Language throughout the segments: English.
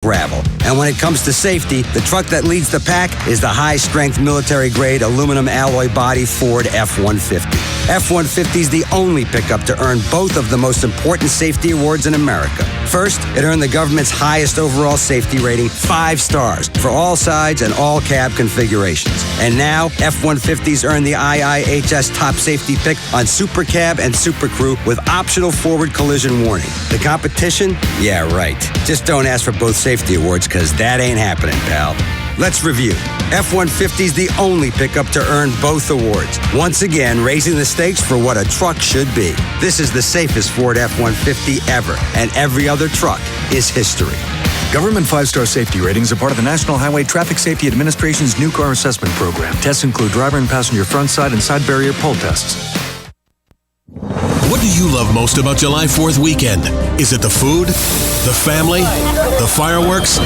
gravel. And when it comes to safety, the truck that leads the pack is the high-strength military-grade aluminum alloy body Ford F-150. F-150 is the only pickup to earn both of the most important safety awards in America. First, it earned the government's highest overall safety rating, 5 stars, for all sides and all cab configurations. And now, F-150s earn the IIHS Top Safety Pick on Super Cab and Super Crew with optional forward collision warning. The competition? Yeah, right. Just don't ask for both safety awards, because that ain't happening, pal. Let's review. F-150 is the only pickup to earn both awards. Once again, raising the stakes for what a truck should be. This is the safest Ford F-150 ever, and every other truck is history. Government 5-star safety ratings are part of the National Highway Traffic Safety Administration's new car assessment program. Tests include driver and passenger front side and side barrier pull tests. What do you love most about July 4th weekend? Is it the food? The family? The fireworks?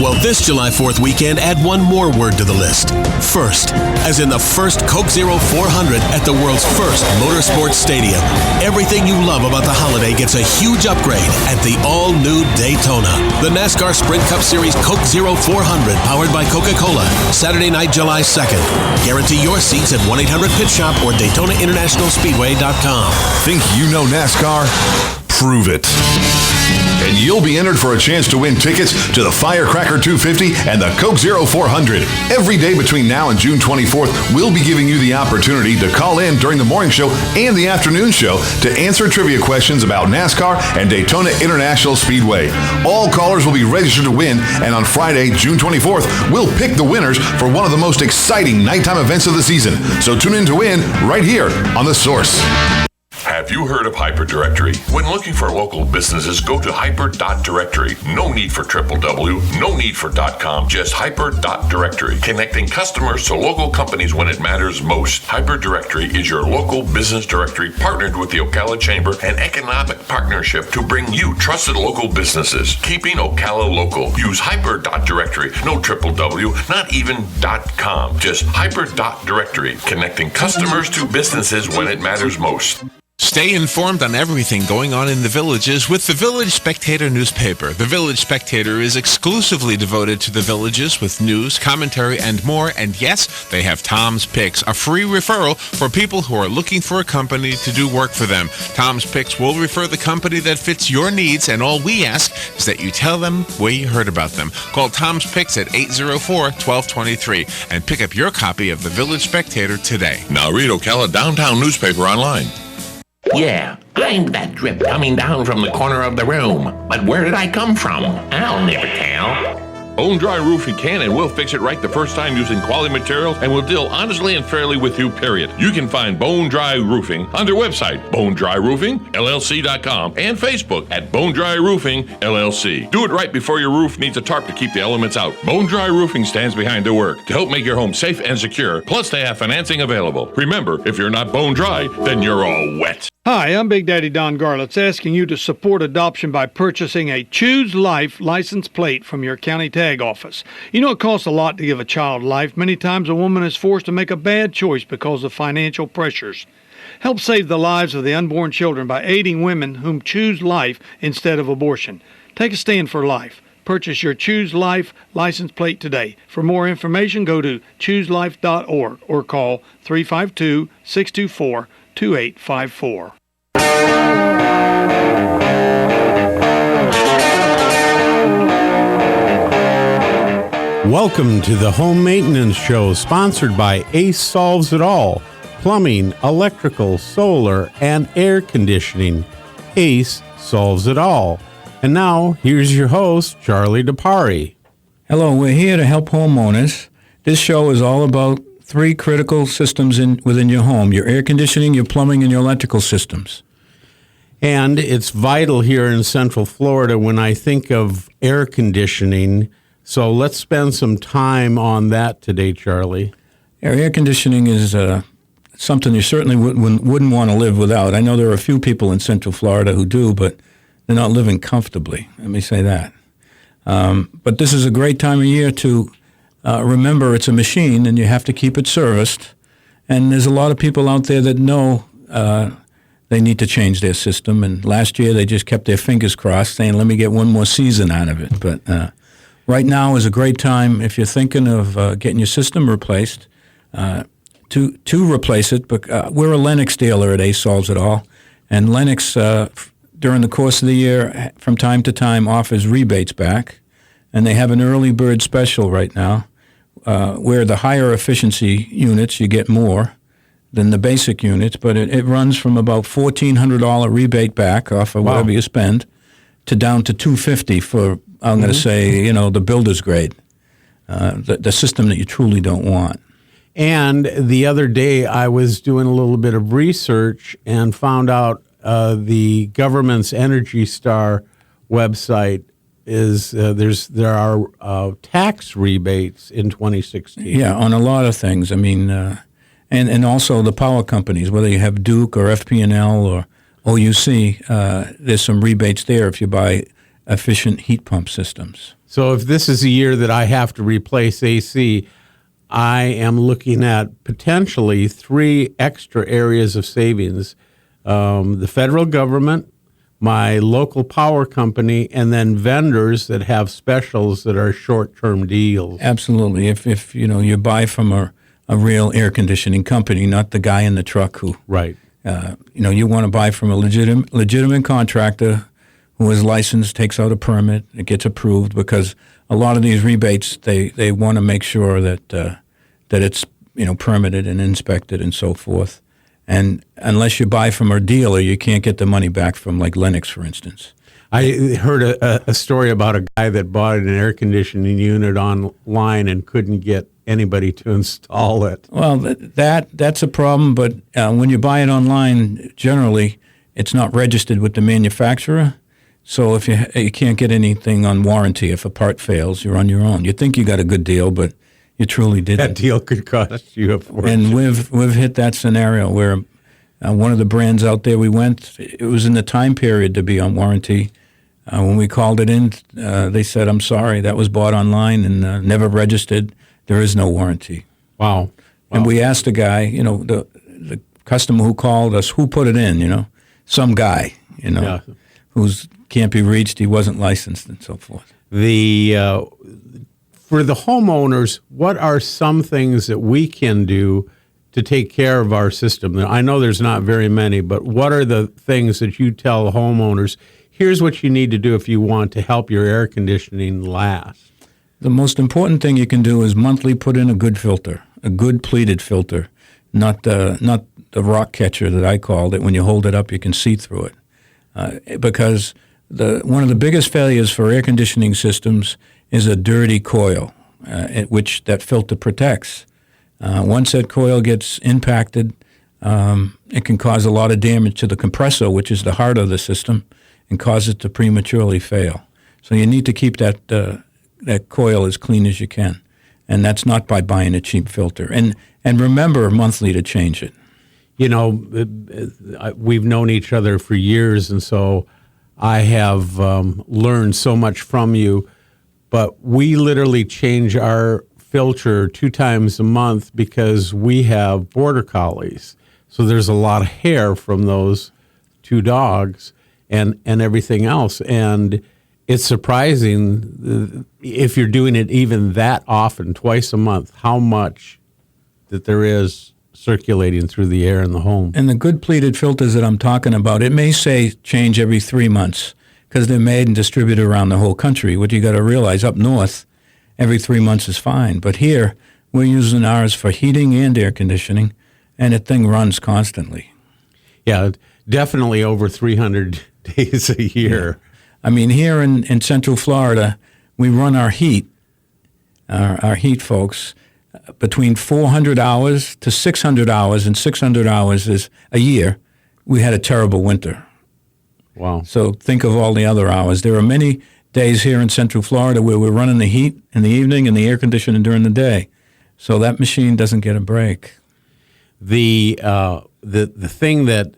Well, this July 4th weekend, add one more word to the list. First, as in the first Coke Zero 400 at the world's first motorsports stadium. Everything you love about the holiday gets a huge upgrade at the all-new Daytona. The NASCAR Sprint Cup Series Coke Zero 400, powered by Coca-Cola. Saturday night, July 2nd. Guarantee your seats at 1-800-PIT-SHOP or DaytonaInternationalSpeedway.com. Think you know NASCAR? Prove it. And you'll be entered for a chance to win tickets to the Firecracker 250 and the Coke Zero 400. Every day between now and June 24th, we'll be giving you the opportunity to call in during the morning show and the afternoon show to answer trivia questions about NASCAR and Daytona International Speedway. All callers will be registered to win, and on Friday, June 24th, we'll pick the winners for one of the most exciting nighttime events of the season. So tune in to win right here on The Source. Have you heard of HyperDirectory? When looking for local businesses, go to hyper.directory. No need for www, no need for .com, just hyper.directory. Connecting customers to local companies when it matters most. HyperDirectory is your local business directory partnered with the Ocala Chamber and Economic Partnership to bring you trusted local businesses. Keeping Ocala local. Use hyper.directory. No www, not even .com, just hyper.directory. Connecting customers to businesses when it matters most. Stay informed on everything going on in the Villages with the Village Spectator newspaper. The Village Spectator is exclusively devoted to the Villages with news, commentary, and more. And yes, they have Tom's Picks, a free referral for people who are looking for a company to do work for them. Tom's Picks will refer the company that fits your needs, and all we ask is that you tell them where you heard about them. Call Tom's Picks at 804-1223 and pick up your copy of the Village Spectator today. Now read Ocala Downtown newspaper online. Yeah, I'm that drip coming down from the corner of the room. But where did I come from? I'll never tell. Bone Dry Roofing can and will fix it right the first time using quality materials and will deal honestly and fairly with you, period. You can find Bone Dry Roofing on their website, bonedryroofingllc.com, and Facebook at Bone Dry Roofing LLC. Do it right before your roof needs a tarp to keep the elements out. Bone Dry Roofing stands behind their work to help make your home safe and secure. Plus, they have financing available. Remember, if you're not bone dry, then you're all wet. Hi, I'm Big Daddy Don Garlitz, asking you to support adoption by purchasing a Choose Life license plate from your county tag office. You know it costs a lot to give a child life. Many times a woman is forced to make a bad choice because of financial pressures. Help save the lives of the unborn children by aiding women whom choose life instead of abortion. Take a stand for life. Purchase your Choose Life license plate today. For more information, go to chooselife.org or call 352-624-2854. Welcome to the Home Maintenance Show, sponsored by Ace Solves It All. Plumbing, electrical, solar, and air conditioning. Ace solves it all. And now, here's your host, Charlie DePari. Hello, we're here to help homeowners. This show is all about 3 critical systems within your home: your air conditioning, your plumbing, and your electrical systems. And it's vital here in Central Florida when I think of air conditioning. So let's spend some time on that today, Charlie. Air conditioning is something you certainly wouldn't want to live without. I know there are a few people in Central Florida who do, but they're not living comfortably. Let me say that. But this is a great time of year to remember it's a machine and you have to keep it serviced. And there's a lot of people out there that know they need to change their system. And last year they just kept their fingers crossed saying, let me get one more season out of it. But right now is a great time if you're thinking of getting your system replaced to replace it. But we're a Lennox dealer at Ace Solves It All, and Lennox during the course of the year, from time to time, offers rebates back, and they have an early bird special right now, where the higher efficiency units you get more than the basic units, but it runs from about $1,400 rebate back off of whatever you spend to down to $250 for, I'm going to say, the builder's grade, the system that you truly don't want. And the other day I was doing a little bit of research and found out the government's Energy Star website is there are tax rebates in 2016. Yeah, on a lot of things. I mean, and also the power companies, whether you have Duke or FP&L or OUC, there's some rebates there if you buy efficient heat pump systems. So if this is a year that I have to replace AC, I am looking at potentially 3 extra areas of savings. The federal government, my local power company, and then vendors that have specials that are short-term deals. Absolutely. If you buy from a real air conditioning company, not the guy in the truck who... Right. You want to buy from a legitimate contractor who is licensed, takes out a permit, it gets approved, because a lot of these rebates, they want to make sure that it's permitted and inspected and so forth. And unless you buy from a dealer, you can't get the money back from, like Lennox, for instance. I heard a story about a guy that bought an air conditioning unit online and couldn't get anybody to install it. Well, that's a problem, but when you buy it online, generally, it's not registered with the manufacturer. So if you can't get anything on warranty, if a part fails, you're on your own. You think you got a good deal, but you truly didn't. That deal could cost you a fortune. And we've hit that scenario where one of the brands out there we went, it was in the time period to be on warranty. When we called it in, they said, "I'm sorry, that was bought online and never registered. There is no warranty." Wow. And we asked the guy, the customer who called us, who put it in, some guy, who's can't be reached, he wasn't licensed and so forth. For the homeowners, what are some things that we can do to take care of our system? I know there's not very many, but what are the things that you tell homeowners, here's what you need to do if you want to help your air conditioning last? The most important thing you can do is monthly put in a good filter, a good pleated filter, not the rock catcher that I called it. When you hold it up, you can see through it. Because one of the biggest failures for air conditioning systems is a dirty coil, which that filter protects. Once that coil gets impacted, it can cause a lot of damage to the compressor, which is the heart of the system, and cause it to prematurely fail. So you need to keep that coil as clean as you can, and that's not by buying a cheap filter. And remember monthly to change it. We've known each other for years, and so I have learned so much from you. But we literally change our filter 2 times a month because we have border collies. So there's a lot of hair from those 2 dogs and everything else. And it's surprising if you're doing it even that often, twice a month, how much that there is circulating through the air in the home. And the good pleated filters that I'm talking about, it may say change every 3 months because they're made and distributed around the whole country. What you got to realize, up north, every 3 months is fine. But here, we're using ours for heating and air conditioning, and the thing runs constantly. Yeah, definitely over 300 days a year. Yeah. I mean, here in Central Florida, we run our heat, our heat folks, between 400 hours to 600 hours, and 600 hours is a year. We had a terrible winter. Wow. So think of all the other hours. There are many days here in Central Florida where we're running the heat in the evening and the air conditioning during the day. So that machine doesn't get a break. The thing that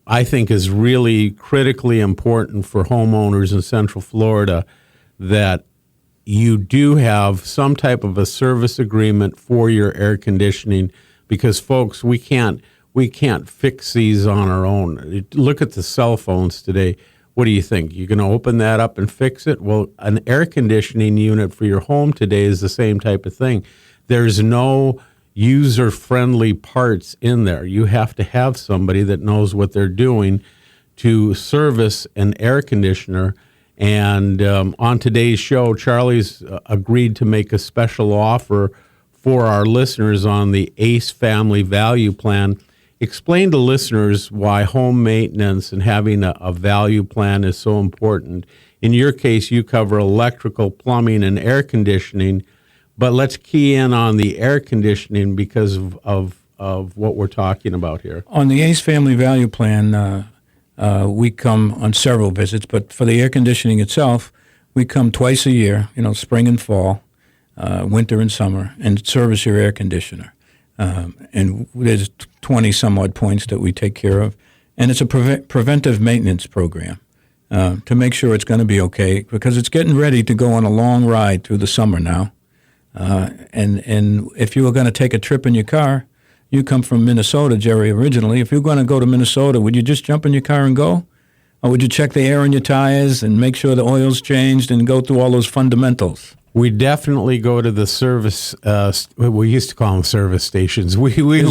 I think is really critically important for homeowners in Central Florida, that you do have some type of a service agreement for your air conditioning, because folks, we can't fix these on our own. Look at the cell phones today. What do you think? You're going to open that up and fix it? Well, an air conditioning unit for your home today is the same type of thing. There's no user-friendly parts in there. You have to have somebody that knows what they're doing to service an air conditioner. And on today's show, Charlie's agreed to make a special offer for our listeners on the ACE Family Value Plan. Explain to listeners why home maintenance and having a value plan is so important. In your case, you cover electrical, plumbing, and air conditioning, but let's key in on the air conditioning because of what we're talking about here. On the ACE Family Value Plan, we come on several visits, but for the air conditioning itself, we come twice a year, spring and fall, winter and summer, and service your air conditioner. And there's 20-some-odd points that we take care of. And it's a preventive maintenance program to make sure it's going to be okay, because it's getting ready to go on a long ride through the summer now. And if you were going to take a trip in your car, you come from Minnesota, Jerry, originally. If you're going to go to Minnesota, would you just jump in your car and go? Or would you check the air in your tires and make sure the oil's changed and go through all those fundamentals? We definitely go to the service. We used to call them service stations. We would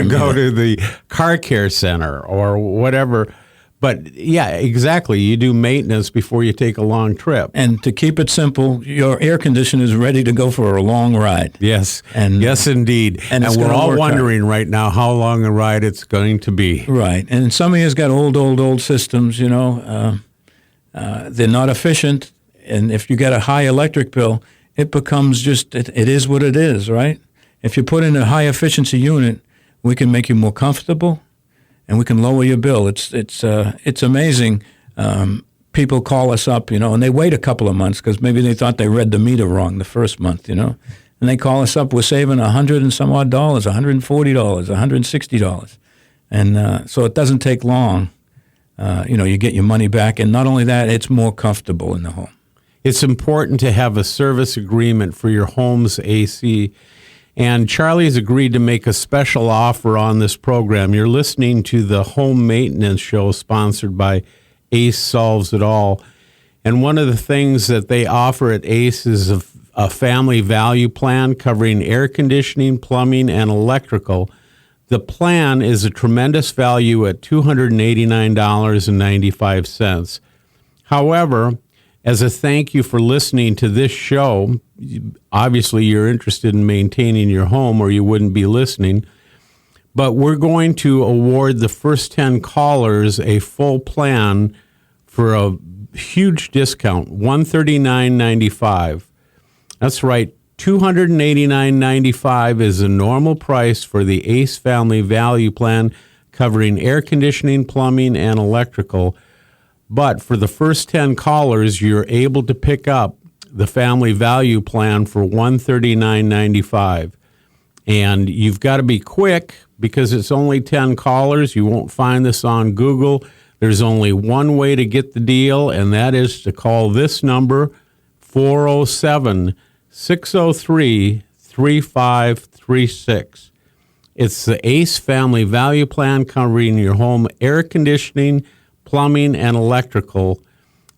go to the car care center or whatever. But yeah, exactly. You do maintenance before you take a long trip. And to keep it simple, your air conditioner is ready to go for a long ride. Yes, yes, indeed. And we're all wondering right now how long a ride it's going to be. Right. And some of you's got old systems. They're not efficient. And if you get a high electric bill, it becomes just, it is what it is, right? If you put in a high efficiency unit, we can make you more comfortable and we can lower your bill. It's amazing. People call us up, and they wait a couple of months because maybe they thought they read the meter wrong the first month, and they call us up, we're saving $100 and some odd dollars, $140, $160. And so it doesn't take long. You get your money back. And not only that, it's more comfortable in the home. It's important to have a service agreement for your home's AC. And Charlie's agreed to make a special offer on this program. You're listening to the Home Maintenance Show sponsored by ACE Solves It All. And one of the things that they offer at ACE is a family value plan covering air conditioning, plumbing, and electrical. The plan is a tremendous value at $289.95. However, as a thank you for listening to this show, obviously you're interested in maintaining your home or you wouldn't be listening, but we're going to award the first 10 callers a full plan for a huge discount, $139.95. That's right, $289.95 is the normal price for the ACE Family Value Plan covering air conditioning, plumbing, and electrical. But for the first 10 callers, you're able to pick up the Family Value Plan for $139.95. And you've got to be quick because it's only 10 callers. You won't find this on Google. There's only one way to get the deal, and that is to call this number, 407-603-3536. It's the ACE Family Value Plan covering your home air conditioning, plumbing, and electrical,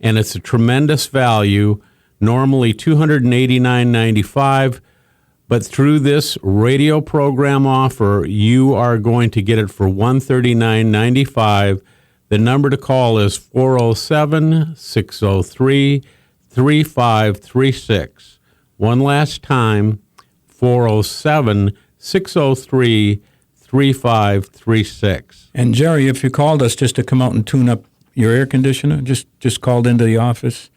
and it's a tremendous value, normally $289.95, but through this radio program offer, you are going to get it for $139.95. The number to call is 407-603-3536. One last time, 407-603-3536. And Jerry, if you called us just to come out and tune up your air conditioner, just called into the office,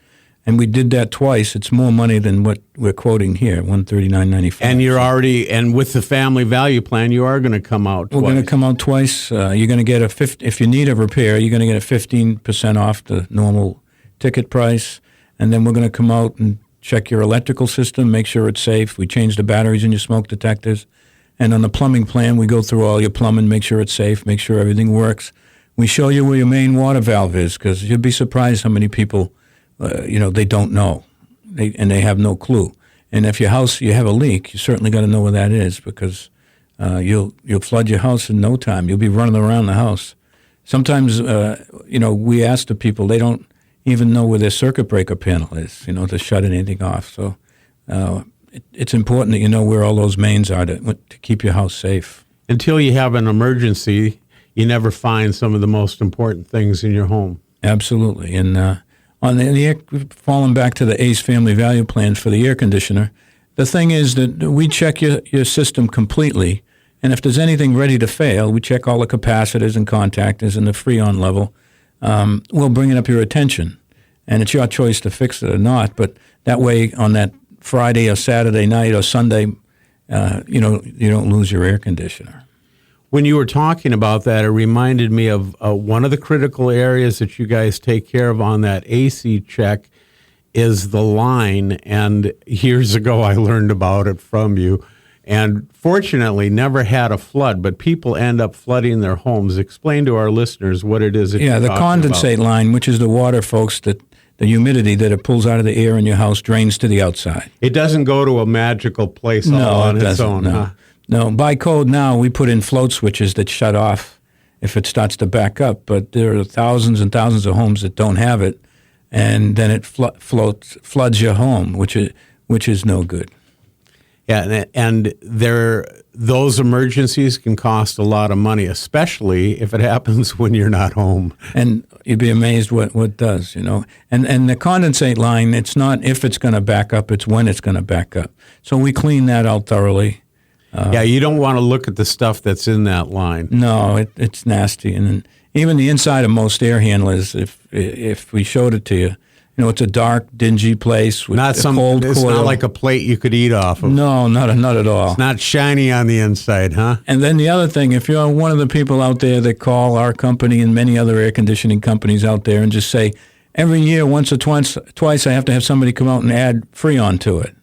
and we did that twice, it's more money than what we're quoting here, $139.95. And you're already, and with the Family Value Plan, you are going to come out twice. We're going to come out twice. You're going to get if you need a repair, you're going to get a 15% off the normal ticket price, and then we're going to come out and check your electrical system, make sure it's safe. We change the batteries in your smoke detectors. And on the plumbing plan, we go through all your plumbing, make sure it's safe, make sure everything works. We show you where your main water valve is, because you'd be surprised how many people, they don't know, and they have no clue. And if you have a leak, you certainly got to know where that is, because you'll flood your house in no time. You'll be running around the house Sometimes, we ask the people, they don't even know where their circuit breaker panel is, to shut anything off. So it's important that you know where all those mains are to keep your house safe. Until you have an emergency, you never find some of the most important things in your home. Absolutely. And on falling back to the ACE family value plans for the air conditioner, the thing is that we check your system completely, and if there's anything ready to fail, we check all the capacitors and contactors and the Freon level. We'll bring it up your attention, and it's your choice to fix it or not. But that way, on that Friday or Saturday night or Sunday, you don't lose your air conditioner. When you were talking about that, it reminded me of one of the critical areas that you guys take care of on that AC check is the line. And years ago, I learned about it from you. And fortunately, never had a flood, but people end up flooding their homes. Explain to our listeners what it is that you're the talking condensate about. line, which is the water, folks, that the humidity that it pulls out of the air in your house drains to the outside. It doesn't go to a magical place all on its own, huh? No, by code now, we put in float switches that shut off if it starts to back up, but there are thousands and thousands of homes that don't have it, and then it floods your home, which is no good. Yeah, and those emergencies can cost a lot of money, especially if it happens when you're not home. And you'd be amazed what it does, And the condensate line, it's not if it's going to back up, it's when it's going to back up. So we clean that out thoroughly. You don't want to look at the stuff that's in that line. No, it's nasty. And even the inside of most air handlers, if we showed it to you, it's a dark, dingy place with cold It's coil. not like a plate you could eat off of. No, not at all. It's not shiny on the inside, huh? And then the other thing, if you're one of the people out there that call our company and many other air conditioning companies out there and just say, every year, once or twice, I have to have somebody come out and add Freon to it.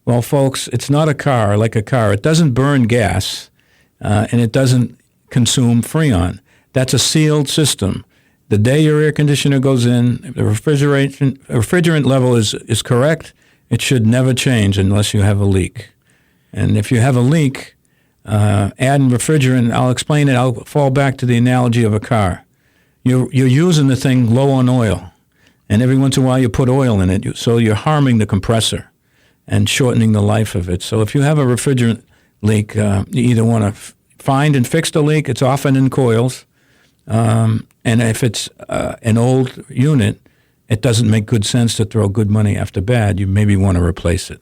Well, folks, it's not a car like a car. It doesn't burn gas, and it doesn't consume Freon. That's a sealed system. The day your air conditioner goes in, if the refrigerant level is correct, it should never change unless you have a leak. And if you have a leak, adding refrigerant, I'll explain it. I'll fall back to the analogy of a car. You're using the thing low on oil, and every once in a while you put oil in it, so you're harming the compressor and shortening the life of it. So if you have a refrigerant leak, you either want to find and fix the leak. It's often in coils. And if it's an old unit, it doesn't make good sense to throw good money after bad. You maybe want to replace it.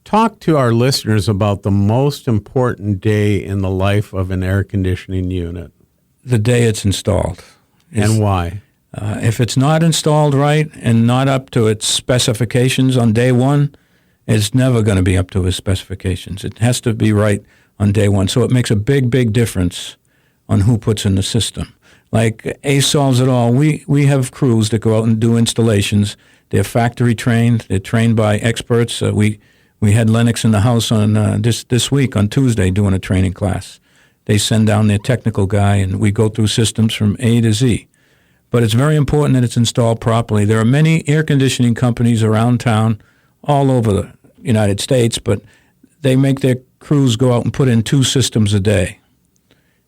Talk to our listeners about the most important day in the life of an air conditioning unit. The day it's installed. And why? If it's not installed right and not up to its specifications on day one, it's never going to be up to its specifications. It has to be right on day one. So it makes a big, big difference on who puts in the system. Like ACE Solves It All, we have crews that go out and do installations. They're factory trained. They're trained by experts. We had Lennox in the house on this week on Tuesday doing a training class. They send down their technical guy, and we go through systems from A to Z. But it's very important that it's installed properly. There are many air conditioning companies around town, all over the United States, but they make their crews go out and put in 2 systems a day.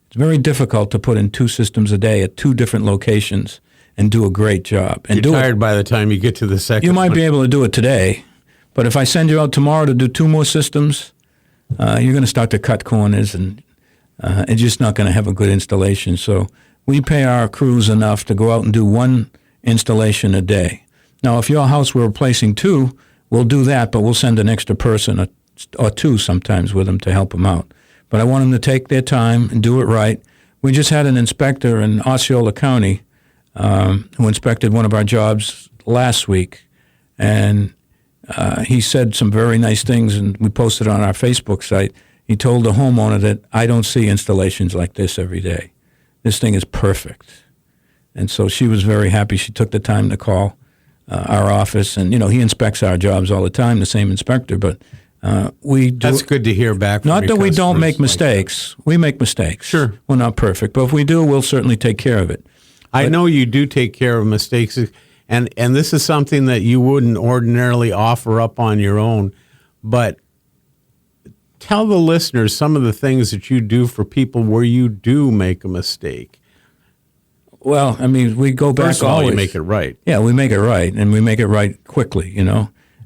It's very difficult to put in 2 systems a day at 2 different locations and do a great job. And you're tired by the time you get to the second You might one. be able to do it today, but if I send you out tomorrow to do 2 more systems, you're going to start to cut corners, and it's just not going to have a good installation. So we pay our crews enough to go out and do 1 installation a day. Now, if your house we're replacing 2, we'll do that, but we'll send an extra person or 2 sometimes with them to help them out. But I want them to take their time and do it right. We just had an inspector in Osceola County who inspected one of our jobs last week, and he said some very nice things, and we posted on our Facebook site. He told the homeowner that I don't see installations like this every day. This thing is perfect. And so she was very happy. She took the time to call our office, and he inspects our jobs all the time, the same inspector, but we do. That's good to hear back from Not your that we don't customers make like mistakes. We make mistakes. Sure. We're not perfect, but if we do, we'll certainly take care of it. I know you do take care of mistakes, and this is something that you wouldn't ordinarily offer up on your own, but tell the listeners some of the things that you do for people where you do make a mistake. Well, I mean, we go back First of all, always. you make it right. Yeah, we make it right, and we make it right quickly,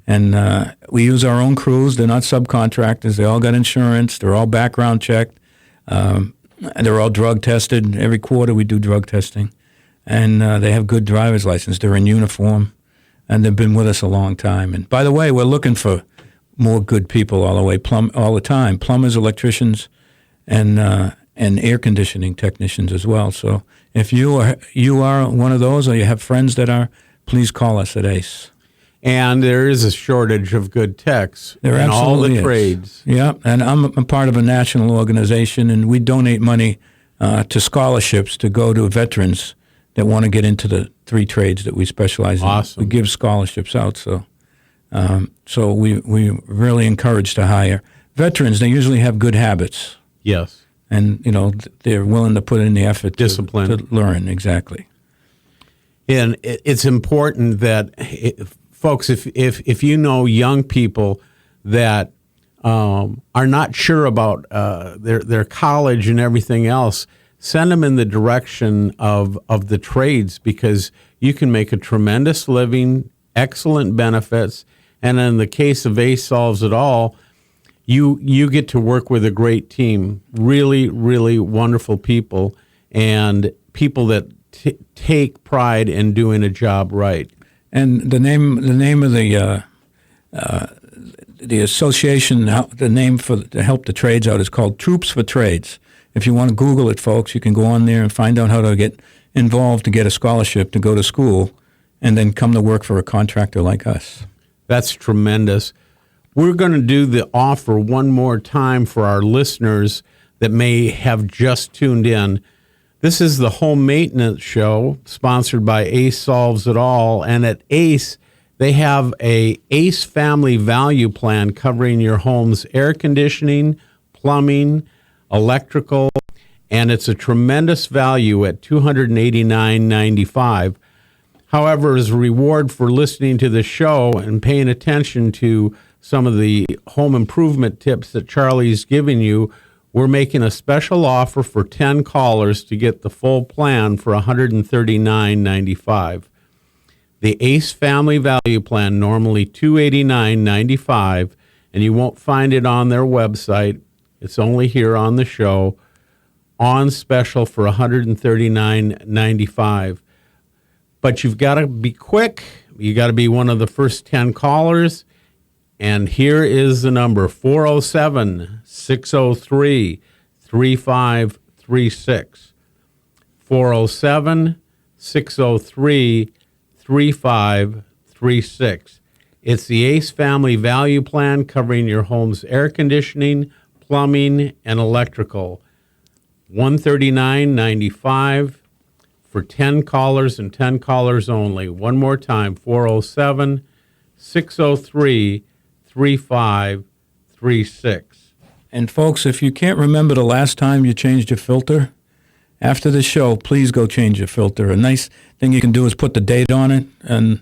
And we use our own crews. They're not subcontractors. They all got insurance. They're all background checked. They're all drug tested. Every quarter we do drug testing. And they have good driver's license. They're in uniform, and they've been with us a long time. And by the way, we're looking for more good people all the time. Plumbers, electricians, and air conditioning technicians as well. So if you are one of those, or you have friends that are, please call us at ACE. And there is a shortage of good techs There in all absolutely the is. trades. Yeah, and I'm part of a national organization, and we donate money to scholarships to go to veterans that want to get into the 3 trades that we specialize in. Awesome. We give scholarships out, so we really encourage to hire veterans. They usually have good habits, Yes. and they're willing to put in the effort Discipline. to learn. Exactly. And it's important that, folks, if you know young people that are not sure about their college and everything else, send them in the direction of the trades, because you can make a tremendous living, excellent benefits, and in the case of ACE Solves It All, you get to work with a great team, really, really wonderful people, and people that take pride in doing a job right. And the name of the association, the name to help the trades out is called Troops for Trades. If you want to Google it, folks, you can go on there and find out how to get involved to get a scholarship to go to school and then come to work for a contractor like us. That's tremendous. We're going to do the offer one more time for our listeners that may have just tuned in. This is the Home Maintenance Show, sponsored by ACE Solves It All. And at ACE, they have a ACE Family Value Plan covering your home's air conditioning, plumbing, electrical, and it's a tremendous value at $289.95. However, as a reward for listening to the show and paying attention to some of the home improvement tips that Charlie's giving you, we're making a special offer for 10 callers to get the full plan for $139.95. The ACE Family Value Plan, normally $289.95, and you won't find it on their website. It's only here on the show, on special for $139.95. But you've got to be quick. You got to be one of the first 10 callers. And here is the number, 407-603-3536. 407-603-3536. It's the ACE Family Value Plan covering your home's air conditioning, plumbing, and electrical. $139.95 for 10 callers and 10 callers only. One more time, 407-603-3536. And folks, if you can't remember the last time you changed your filter, after the show, please go change your filter. A nice thing you can do is put the date on it, and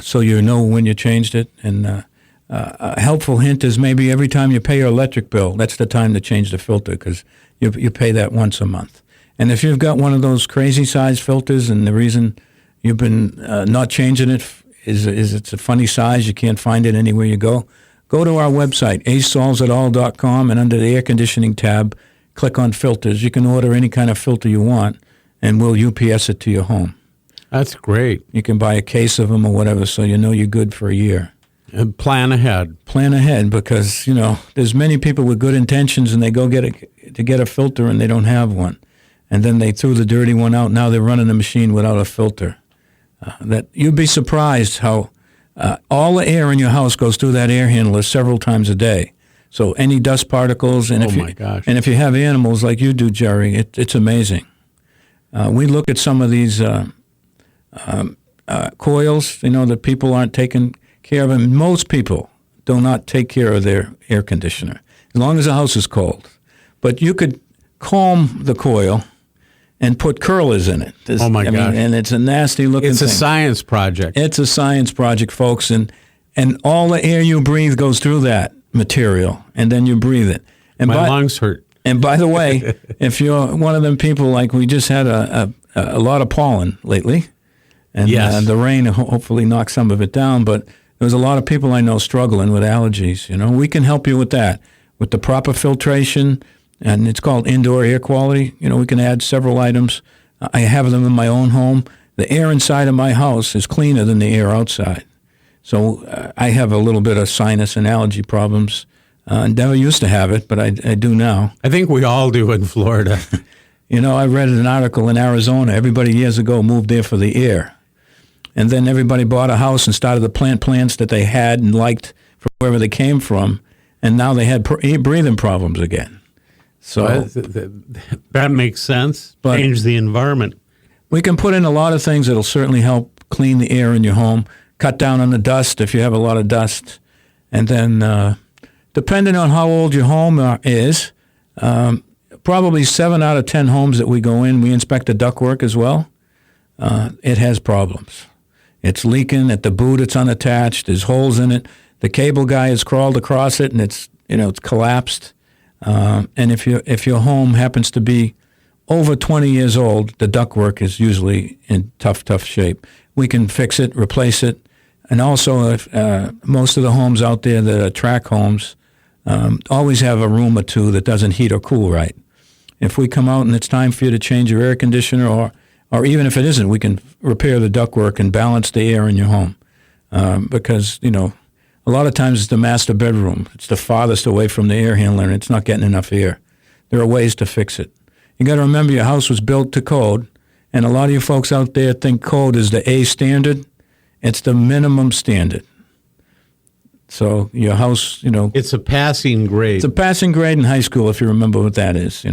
so you know when you changed it. And a helpful hint is maybe every time you pay your electric bill, that's the time to change the filter, because you pay that once a month. And if you've got one of those crazy size filters, and the reason you've been not changing it is it's a funny size, you can't find it anywhere you go, go to our website, acesolvesitall.com, and under the air conditioning tab, click on filters. You can order any kind of filter you want, and we'll UPS it to your home. That's great. You can buy a case of them or whatever, so you know you're good for a year. And plan ahead. Plan ahead, because, there's many people with good intentions, and they go get a filter, and they don't have one. And then they threw the dirty one out. Now they're running the machine without a filter. That you'd be surprised how all the air in your house goes through that air handler several times a day. So any dust particles, and if you have animals like you do, Jerry, it's amazing. We look at some of these coils, that people aren't taking care of, and most people do not take care of their air conditioner, as long as the house is cold. But you could comb the coil and put curlers in it. Oh, my gosh. And it's a nasty looking thing. It's a science project. It's a science project, folks, and all the air you breathe goes through that material, and then you breathe it. And my lungs hurt. And by the way, if you're one of them people, like we just had a lot of pollen lately, and Yes. the rain hopefully knocked some of it down, but there's a lot of people I know struggling with allergies. We can help you with that, with the proper filtration, and it's called indoor air quality. We can add several items. I have them in my own home. The air inside of my house is cleaner than the air outside. So I have a little bit of sinus and allergy problems. I never used to have it, but I do now. I think we all do in Florida. I read an article in Arizona. Everybody years ago moved there for the air. And then everybody bought a house and started to plant plants that they had and liked from wherever they came from. And now they had breathing problems again. So that makes sense. But- Change the environment. we can put in a lot of things that'll certainly help clean the air in your home, cut down on the dust if you have a lot of dust. And then depending on how old your home is, probably 7 out of 10 homes that we go in, we inspect the ductwork as well. It has problems. It's leaking at the boot. It's unattached. There's holes in it. The cable guy has crawled across it, and it's collapsed. And if your home happens to be over 20 years old, the ductwork is usually in tough shape. We can fix it, replace it, and also if most of the homes out there that are tract homes always have a room or two that doesn't heat or cool right. If we come out and it's time for you to change your air conditioner, or even if it isn't, we can repair the ductwork and balance the air in your home. Because, a lot of times it's the master bedroom. It's the farthest away from the air handler, and it's not getting enough air. There are ways to fix it. You got to remember your house was built to code, and a lot of you folks out there think code is the A standard. It's the minimum standard. So your house, It's a passing grade. it's a passing grade in high school, if you remember what that is,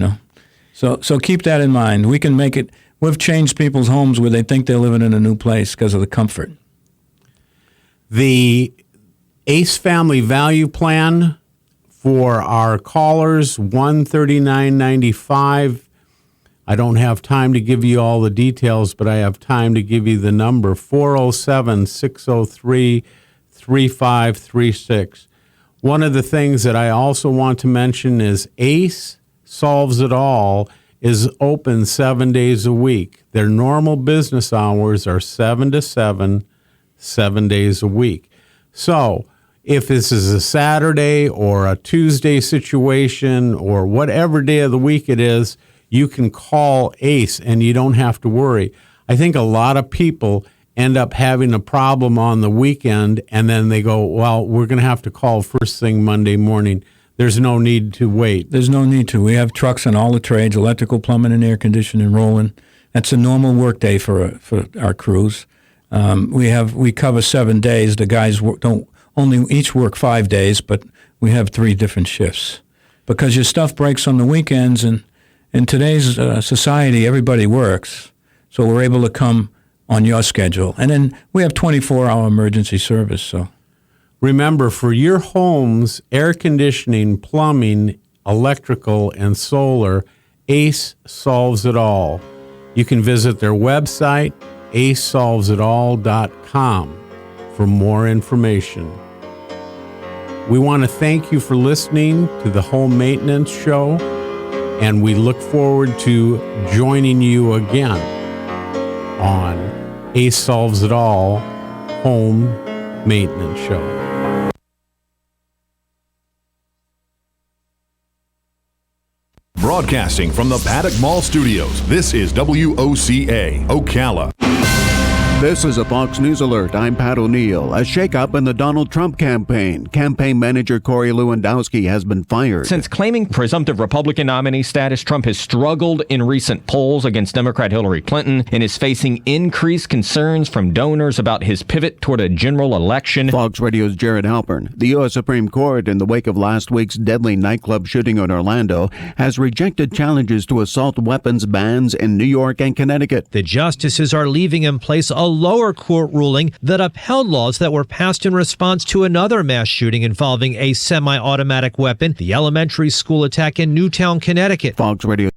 So keep that in mind. We can make it. We've changed people's homes where they think they're living in a new place because of the comfort. The ACE Family Value Plan for our callers, $139.95. I don't have time to give you all the details, but I have time to give you the number, 407-603-3536. One of the things that I also want to mention is ACE Solves It All is open 7 days a week. Their normal business hours are 7 to 7, 7 days a week. So if this is a Saturday or a Tuesday situation or whatever day of the week it is, you can call ACE and you don't have to worry. I think a lot of people end up having a problem on the weekend and then they go, well, we're going to have to call first thing Monday morning. There's no need to wait. There's no need to. We have trucks in all the trades, electrical, plumbing, and air conditioning rolling. That's a normal work day for our crews. We cover 7 days. The guys don't only each work 5 days, but we have 3 different shifts because your stuff breaks on the weekends. And in today's society, everybody works, so we're able to come on your schedule. And then we have 24-hour emergency service. So remember, for your home's air conditioning, plumbing, electrical, and solar, ACE Solves It All. You can visit their website, acesolvesitall.com, for more information. We want to thank you for listening to the Home Maintenance Show, and we look forward to joining you again on ACE Solves It All Home Maintenance Show. Broadcasting from the Paddock Mall Studios, this is WOCA, Ocala. This is a Fox News Alert. I'm Pat O'Neill. A shakeup in the Donald Trump campaign. Campaign manager Corey Lewandowski has been fired. Since claiming presumptive Republican nominee status, Trump has struggled in recent polls against Democrat Hillary Clinton and is facing increased concerns from donors about his pivot toward a general election. Fox Radio's Jared Halpern. The U.S. Supreme Court, in the wake of last week's deadly nightclub shooting in Orlando, has rejected challenges to assault weapons bans in New York and Connecticut. The justices are leaving in place a lower court ruling that upheld laws that were passed in response to another mass shooting involving a semi-automatic weapon, the elementary school attack in Newtown, Connecticut. Fox Radio.